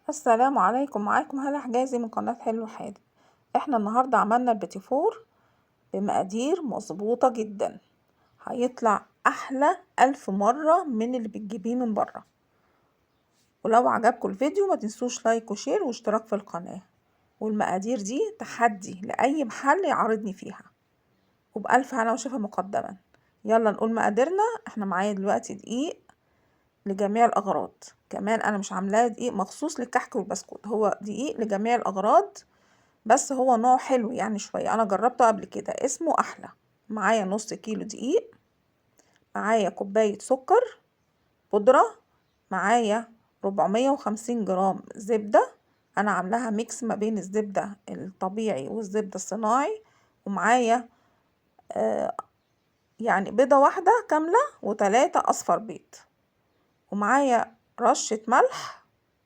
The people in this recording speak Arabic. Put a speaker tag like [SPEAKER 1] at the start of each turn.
[SPEAKER 1] السلام عليكم، معاكم هالة حجازي من قناة حلو حادق. احنا النهاردة عملنا البيتي فور بمقادير مظبوطة جدا، هيطلع احلى 1000 مرة من اللي بتجيبيه من برا. ولو عجبكم الفيديو ما تنسوش لايك وشير واشتراك في القناة. والمقادير دي تحدي لأي محل يعارضني فيها، وبألف هنا وشفا مقدما. يلا نقول مقاديرنا. احنا معايا دلوقتي دقيق لجميع الأغراض، كمان أنا مش عاملاه دقيق مخصوص للكحك والبسكوت، هو دقيق لجميع الأغراض، بس هو نوع حلو يعني شوية، أنا جربته قبل كده اسمه أحلى. معايا نص كيلو دقيق، معايا كوباية سكر بودرة، معايا 450 جرام زبدة، أنا عاملاها ميكس ما بين الزبدة الطبيعي والزبدة الصناعي، ومعايا يعني بيضة واحدة كاملة و3 أصفر بيض، ومعايا رشة ملح